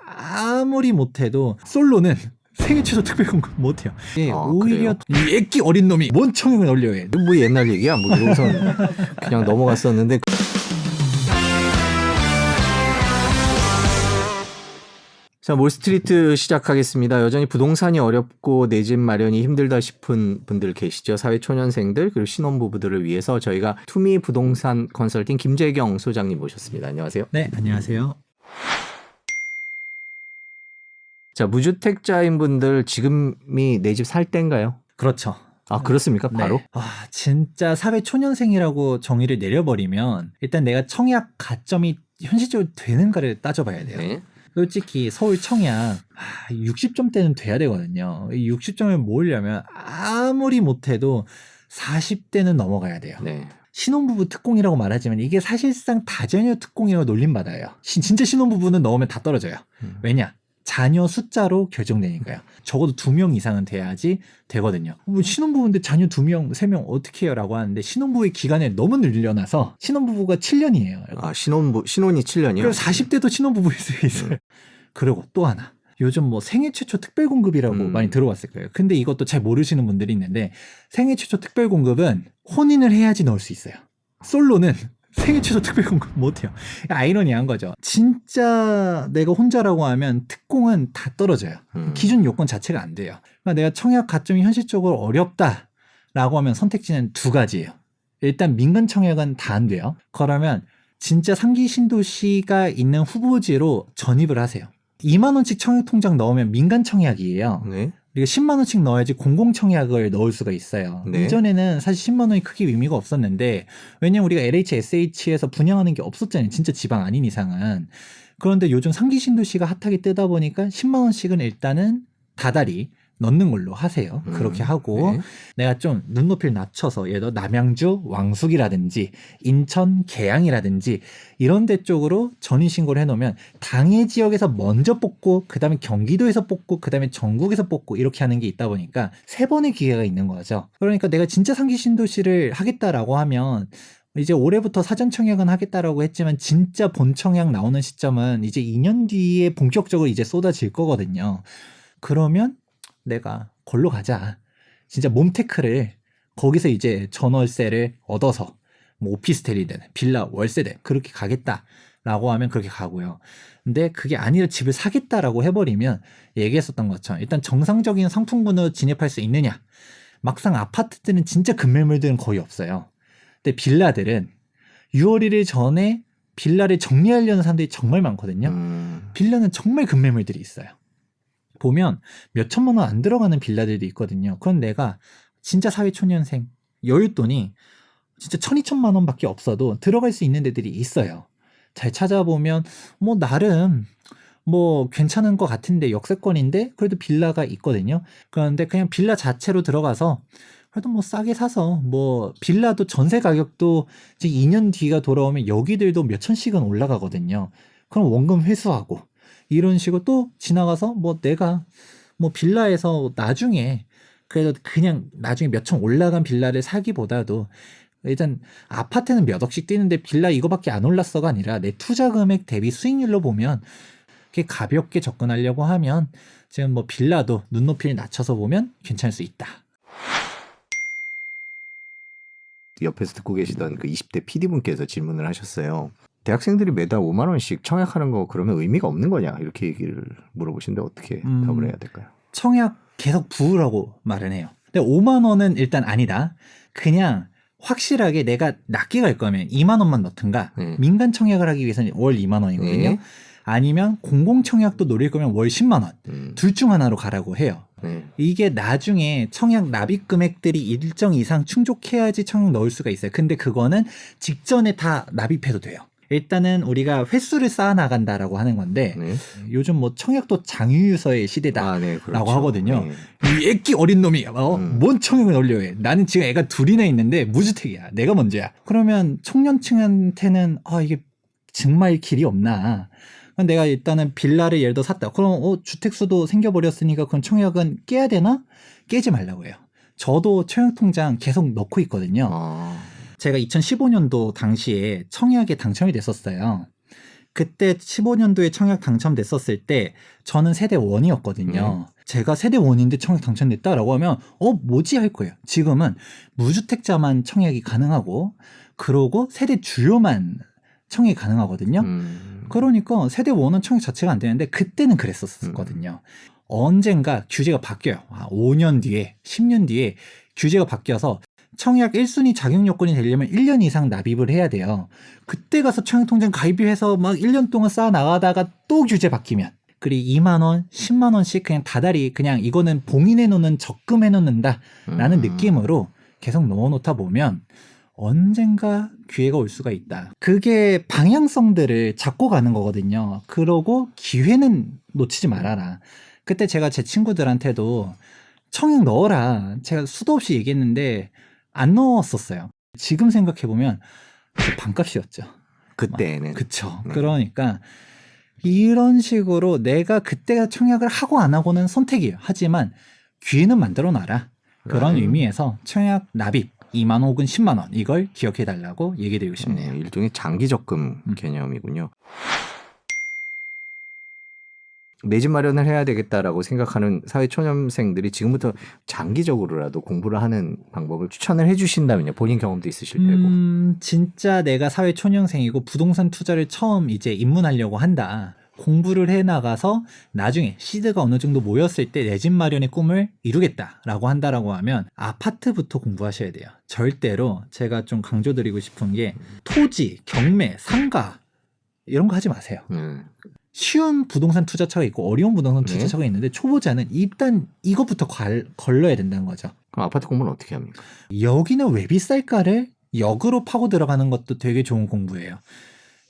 아무리 못해도 솔로는 생애 최초 특별공급 못해요. 오히려 이 애끼 어린 놈이 뭔 청약을 올려야 해. 뭐 옛날 얘기야. 뭐 이러고서 그냥 넘어갔었는데. 자, 몰스트리트 시작하겠습니다. 여전히 부동산이 어렵고 내 집 마련이 힘들다 싶은 분들 계시죠. 사회초년생들 그리고 신혼부부들을 위해서 저희가 투미 부동산 컨설팅 김재경 소장님 모셨습니다. 안녕하세요. 네, 안녕하세요. 자, 무주택자인 분들 지금이 내 집 살 때인가요? 그렇죠. 아, 그렇습니까? 바로? 네. 진짜 사회 초년생이라고 정의를 내려버리면 일단 내가 청약 가점이 현실적으로 되는가를 따져봐야 돼요. 네. 솔직히 서울 청약 60점대는 돼야 되거든요. 이 60점을 모으려면 아무리 못해도 40대는 넘어가야 돼요. 네. 신혼부부 특공이라고 말하지만 이게 사실상 다자녀 특공이라고 놀림받아요. 진짜 신혼부부는 넣으면 다 떨어져요. 왜냐? 자녀 숫자로 결정되니까요. 적어도 2명 이상은 돼야지 되거든요. 뭐 신혼부부인데 자녀 2명, 3명 어떻게 해요? 라고 하는데 신혼부부의 기간이 너무 늘려놔서 신혼부부가 7년이에요. 아, 신혼이 7년이요? 그럼 40대도 신혼부부일 수 있어요. 그리고 또 하나. 요즘 뭐 생애 최초 특별공급이라고 많이 들어봤을 거예요. 근데 이것도 잘 모르시는 분들이 있는데 생애 최초 특별공급은 혼인을 해야지 넣을 수 있어요. 솔로는 생애 최초 특별공급 못해요. 아이러니한 거죠. 진짜 내가 혼자라고 하면 특공은 다 떨어져요. 기준 요건 자체가 안 돼요. 그러니까 내가 청약 가점이 현실적으로 어렵다라고 하면 선택지는 2가지예요. 일단 민간 청약은 다 안 돼요. 그러면 진짜 상기 신도시가 있는 후보지로 전입을 하세요. 2만 원씩 청약통장 넣으면 민간 청약이에요. 네. 우리가 10만 원씩 넣어야지 공공청약을 넣을 수가 있어요. 네. 이전에는 사실 10만 원이 크게 의미가 없었는데 왜냐면 우리가 LHSH에서 분양하는 게 없었잖아요. 진짜 지방 아닌 이상은. 그런데 요즘 상기 신도시가 핫하게 뜨다 보니까 10만 원씩은 일단은 다달이 넣는 걸로 하세요. 그렇게 하고 네. 내가 좀 눈높이를 낮춰서 예를 들어 남양주 왕숙이라든지 인천 계양이라든지 이런 데 쪽으로 전입신고를 해놓으면 당해 지역에서 먼저 뽑고 그 다음에 경기도에서 뽑고 그 다음에 전국에서 뽑고 이렇게 하는 게 있다 보니까 3번의 기회가 있는 거죠. 그러니까 내가 진짜 상기 신도시를 하겠다라고 하면 이제 올해부터 사전 청약은 하겠다라고 했지만 진짜 본 청약 나오는 시점은 이제 2년 뒤에 본격적으로 이제 쏟아질 거거든요. 그러면 내가 걸로 가자. 진짜 몸테크를 거기서 이제 전월세를 얻어서 뭐 오피스텔이든 빌라 월세든 그렇게 가겠다라고 하면 그렇게 가고요. 근데 그게 아니라 집을 사겠다라고 해버리면 얘기했었던 것처럼 일단 정상적인 상품군으로 진입할 수 있느냐. 막상 아파트들은 진짜 급매물들은 거의 없어요. 근데 빌라들은 6월 1일 전에 빌라를 정리하려는 사람들이 정말 많거든요. 빌라는 정말 급매물들이 있어요. 보면 몇 천만 원 안 들어가는 빌라들도 있거든요. 그건 내가 진짜 사회초년생 여윳돈이 진짜 1,2천만 원밖에 없어도 들어갈 수 있는 데들이 있어요. 잘 찾아보면 뭐 나름 뭐 괜찮은 것 같은데 역세권인데 그래도 빌라가 있거든요. 그런데 그냥 빌라 자체로 들어가서 그래도 뭐 싸게 사서 뭐 빌라도 전세 가격도 이제 2년 뒤가 돌아오면 여기들도 몇 천씩은 올라가거든요. 그럼 원금 회수하고 이런 식으로 또 지나가서 뭐 내가 뭐 빌라에서 나중에 그래도 그냥 나중에 몇 천 올라간 빌라를 사기보다도 일단 아파트는 몇 억씩 뛰는데 빌라 이거밖에 안 올랐어가 아니라 내 투자 금액 대비 수익률로 보면 그게 가볍게 접근하려고 하면 지금 뭐 빌라도 눈높이를 낮춰서 보면 괜찮을 수 있다. 옆에서 듣고 계시던 그 20대 PD분께서 질문을 하셨어요. 대학생들이 매달 5만 원씩 청약하는 거 그러면 의미가 없는 거냐 이렇게 얘기를 물어보시는데 어떻게 답을 해야 될까요? 청약 계속 부으라고 말은 해요. 근데 5만 원은 일단 아니다. 그냥 확실하게 내가 낮게 갈 거면 2만 원만 넣든가 민간 청약을 하기 위해서는 월 2만 원이거든요. 아니면 공공 청약도 노릴 거면 월 10만 원. 둘 중 하나로 가라고 해요. 이게 나중에 청약 납입 금액들이 일정 이상 충족해야지 청약 넣을 수가 있어요. 근데 그거는 직전에 다 납입해도 돼요. 일단은 우리가 횟수를 쌓아 나간다라고 하는 건데 요즘 뭐 청약도 장유유서의 시대다라고 그렇죠. 하거든요. 이 애끼 어린 놈이 뭔 청약을 올려야 해. 나는 지금 애가 2이나 있는데 무주택이야. 내가 먼저야. 그러면 청년층한테는 이게 정말 길이 없나. 내가 일단은 빌라를 예를 들어 샀다. 그럼 주택수도 생겨버렸으니까 그럼 청약은 깨야 되나? 깨지 말라고 해요. 저도 청약통장 계속 넣고 있거든요. 제가 2015년도 당시에 청약에 당첨이 됐었어요. 그때 15년도에 청약 당첨됐었을 때 저는 세대 원이었거든요. 제가 세대 원인데 청약 당첨됐다라고 하면 뭐지 할 거예요. 지금은 무주택자만 청약이 가능하고 그러고 세대 주요만 청약이 가능하거든요. 그러니까 세대 원은 청약 자체가 안 되는데 그때는 그랬었거든요. 언젠가 규제가 바뀌어요. 5년 뒤에 10년 뒤에 규제가 바뀌어서 청약 1순위 자격 요건이 되려면 1년 이상 납입을 해야 돼요. 그때 가서 청약통장 가입해서 막 1년 동안 쌓아 나가다가 또 규제 바뀌면 그리고 2만 원, 10만 원씩 그냥 다달이 그냥 이거는 봉인해 놓는 적금해 놓는다라는 느낌으로 계속 넣어 놓다 보면 언젠가 기회가 올 수가 있다. 그게 방향성들을 잡고 가는 거거든요. 그러고 기회는 놓치지 말아라. 그때 제가 제 친구들한테도 청약 넣어라. 제가 수도 없이 얘기했는데 안 넣었었어요. 지금 생각해보면 반값이었죠. 그때는. 그쵸. 네. 그러니까 이런 식으로 내가 그때 청약을 하고 안 하고는 선택이에요. 하지만 기회는 만들어 놔라. 그런 의미에서 청약 납입 2만 원 혹은 10만 원 이걸 기억해 달라고 얘기 드리고 싶네요. 일종의 장기 적금 개념이군요. 내 집 마련을 해야 되겠다라고 생각하는 사회초년생들이 지금부터 장기적으로라도 공부를 하는 방법을 추천을 해주신다면요. 본인 경험도 있으실 테고. 진짜 내가 사회초년생이고 부동산 투자를 처음 이제 입문하려고 한다. 공부를 해나가서 나중에 시드가 어느 정도 모였을 때 내 집 마련의 꿈을 이루겠다라고 한다라고 하면 아파트부터 공부하셔야 돼요. 절대로 제가 좀 강조드리고 싶은 게 토지, 경매, 상가 이런 거 하지 마세요. 쉬운 부동산 투자처가 있고 어려운 부동산 투자처가 있는데 초보자는 일단 이것부터 걸러야 된다는 거죠. 그럼 아파트 공부는 어떻게 합니까? 여기는 왜 비쌀까를 역으로 파고 들어가는 것도 되게 좋은 공부예요.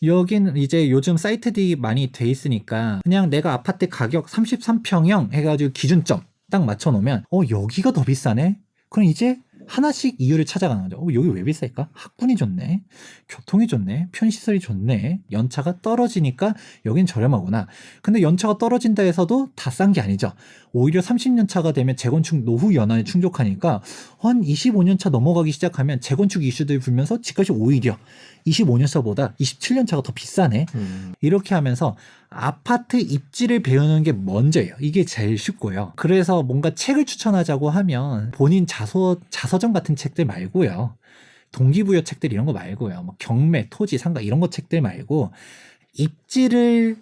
여기는 이제 요즘 사이트들이 많이 돼 있으니까 그냥 내가 아파트 가격 33평형 해가지고 기준점 딱 맞춰놓으면 여기가 더 비싸네? 그럼 이제 하나씩 이유를 찾아가는 거죠. 여기 왜 비쌀까? 학군이 좋네. 교통이 좋네. 편시설이 좋네. 연차가 떨어지니까 여긴 저렴하구나. 근데 연차가 떨어진다 해서도 다 싼 게 아니죠. 오히려 30년 차가 되면 재건축 노후 연한에 충족하니까 한 25년 차 넘어가기 시작하면 재건축 이슈들이 불면서 집값이 오히려 25년 차보다 27년 차가 더 비싸네. 이렇게 하면서 아파트 입지를 배우는 게 먼저예요. 이게 제일 쉽고요. 그래서 뭔가 책을 추천하자고 하면 본인 자서전 같은 책들 말고요. 동기부여 책들 이런 거 말고요. 뭐 경매, 토지, 상가 이런 거 책들 말고 입지를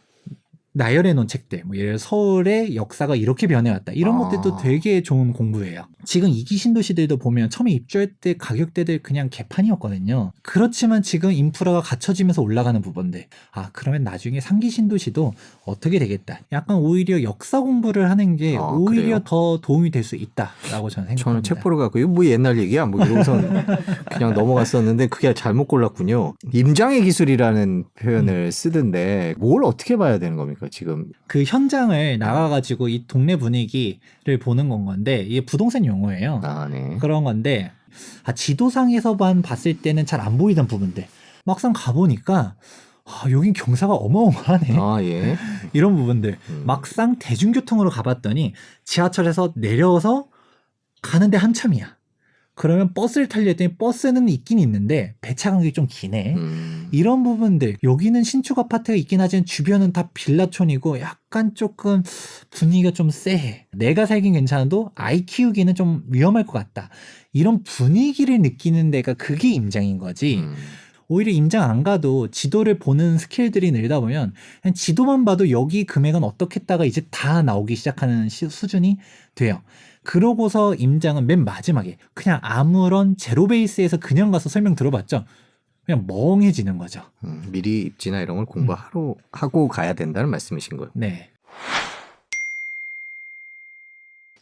나열해 놓은 책들, 뭐 예를 들어 서울의 역사가 이렇게 변해왔다 이런 것들도 되게 좋은 공부예요. 지금 2기 신도시들도 보면 처음에 입주할 때 가격대들 그냥 개판이었거든요. 그렇지만 지금 인프라가 갖춰지면서 올라가는 부분들, 그러면 나중에 3기 신도시도 어떻게 되겠다. 약간 오히려 역사 공부를 하는 게 오히려 그래요? 더 도움이 될 수 있다라고 저는 생각합니다. 저는 책 보러 가고 이거 뭐 옛날 얘기야 뭐 이러고서 그냥 넘어갔었는데 그게 잘못 골랐군요. 임장의 기술이라는 표현을 쓰던데 뭘 어떻게 봐야 되는 겁니까 지금? 그 현장을 나가가지고 이 동네 분위기를 보는 건데 이게 부동산 용어예요. 네. 그런 건데 지도상에서만 봤을 때는 잘 안 보이던 부분들 막상 가보니까 여긴 경사가 어마어마하네. 예. 이런 부분들 막상 대중교통으로 가봤더니 지하철에서 내려서 가는데 한참이야. 그러면 버스를 타려 했더니 버스는 있긴 있는데 배차 간격이 좀 기네. 이런 부분들 여기는 신축 아파트가 있긴 하지만 주변은 다 빌라촌이고 약간 조금 분위기가 좀 쎄해. 내가 살긴 괜찮아도 아이 키우기는 좀 위험할 것 같다. 이런 분위기를 느끼는 데가 그게 임장인 거지. 오히려 임장 안 가도 지도를 보는 스킬들이 늘다 보면 그냥 지도만 봐도 여기 금액은 어떻겠다가 이제 다 나오기 시작하는 수준이 돼요. 그러고서 임장은 맨 마지막에 그냥 아무런 제로 베이스에서 그냥 가서 설명 들어봤죠. 그냥 멍해지는 거죠. 미리 입지나 이런 걸 공부하고 가야 된다는 말씀이신 거예요. 네.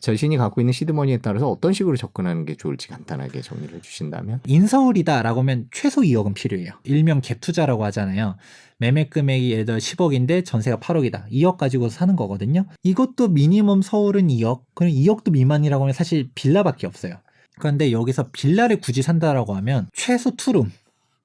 자신이 갖고 있는 시드머니에 따라서 어떤 식으로 접근하는 게 좋을지 간단하게 정리를 해주신다면? 인서울이다라고 하면 최소 2억은 필요해요. 일명 갭 투자라고 하잖아요. 매매 금액이 예를 들어 10억인데 전세가 8억이다. 2억 가지고 사는 거거든요. 이것도 미니멈 서울은 2억, 그럼 2억도 미만이라고 하면 사실 빌라밖에 없어요. 그런데 여기서 빌라를 굳이 산다라고 하면 최소 투룸,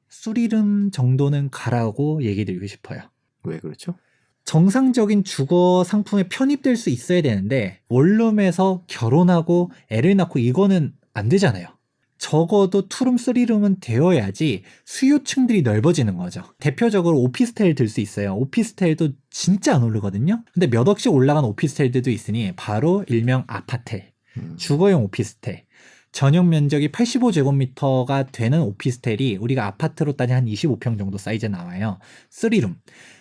쓰리룸 정도는 가라고 얘기 드리고 싶어요. 왜 그렇죠? 정상적인 주거 상품에 편입될 수 있어야 되는데 원룸에서 결혼하고 애를 낳고 이거는 안 되잖아요. 적어도 투룸, 쓰리룸은 되어야지 수요층들이 넓어지는 거죠. 대표적으로 오피스텔 들 수 있어요. 오피스텔도 진짜 안 오르거든요. 근데 몇 억씩 올라간 오피스텔들도 있으니 바로 일명 아파텔, 주거용 오피스텔. 전용 면적이 85제곱미터가 되는 오피스텔이 우리가 아파트로 따지면 한 25평 정도 사이즈 나와요. 3룸.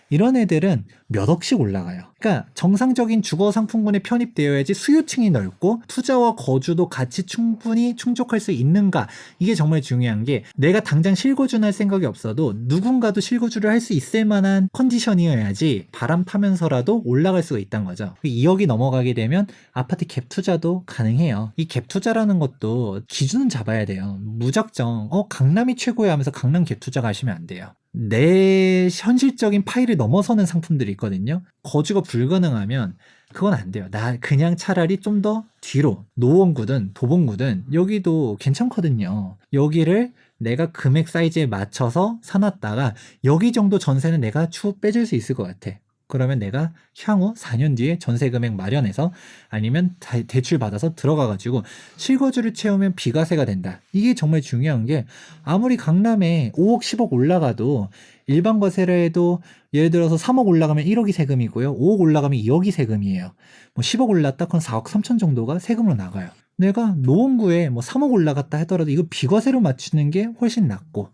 이런 애들은 몇 억씩 올라가요. 그러니까 정상적인 주거 상품군에 편입되어야지 수요층이 넓고 투자와 거주도 같이 충분히 충족할 수 있는가. 이게 정말 중요한 게 내가 당장 실거주는 할 생각이 없어도 누군가도 실거주를 할 수 있을 만한 컨디션이어야지 바람 타면서라도 올라갈 수가 있다는 거죠. 2억이 넘어가게 되면 아파트 갭 투자도 가능해요. 이 갭 투자라는 것도 기준은 잡아야 돼요. 무작정 강남이 최고야 하면서 강남 갭 투자 가시면 안 돼요. 내 현실적인 파일을 넘어서는 상품들이 있거든요. 거주가 불가능하면 그건 안 돼요. 나 그냥 차라리 좀 더 뒤로 노원구든 도봉구든 여기도 괜찮거든요. 여기를 내가 금액 사이즈에 맞춰서 사놨다가 여기 정도 전세는 내가 추후 빼줄 수 있을 것 같아. 그러면 내가 향후 4년 뒤에 전세 금액 마련해서 아니면 대출 받아서 들어가가지고 실거주를 채우면 비과세가 된다. 이게 정말 중요한 게 아무리 강남에 5억 10억 올라가도 일반 과세를 해도 예를 들어서 3억 올라가면 1억이 세금이고요. 5억 올라가면 2억이 세금이에요. 뭐 10억 올랐다 그럼 4억 3천 정도가 세금으로 나가요. 내가 노원구에 뭐 3억 올라갔다 하더라도 이거 비과세로 맞추는 게 훨씬 낫고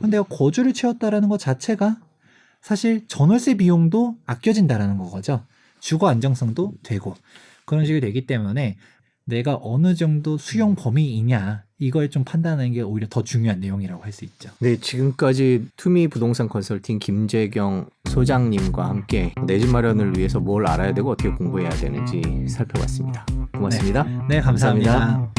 근데 내가 거주를 채웠다라는 것 자체가 사실 전월세 비용도 아껴진다라는 거죠. 주거 안정성도 되고 그런 식이 되기 때문에 내가 어느 정도 수용 범위이냐 이걸 좀 판단하는 게 오히려 더 중요한 내용이라고 할 수 있죠. 네, 지금까지 투미 부동산 컨설팅 김재경 소장님과 함께 내 집 마련을 위해서 뭘 알아야 되고 어떻게 공부해야 되는지 살펴봤습니다. 고맙습니다. 네, 감사합니다.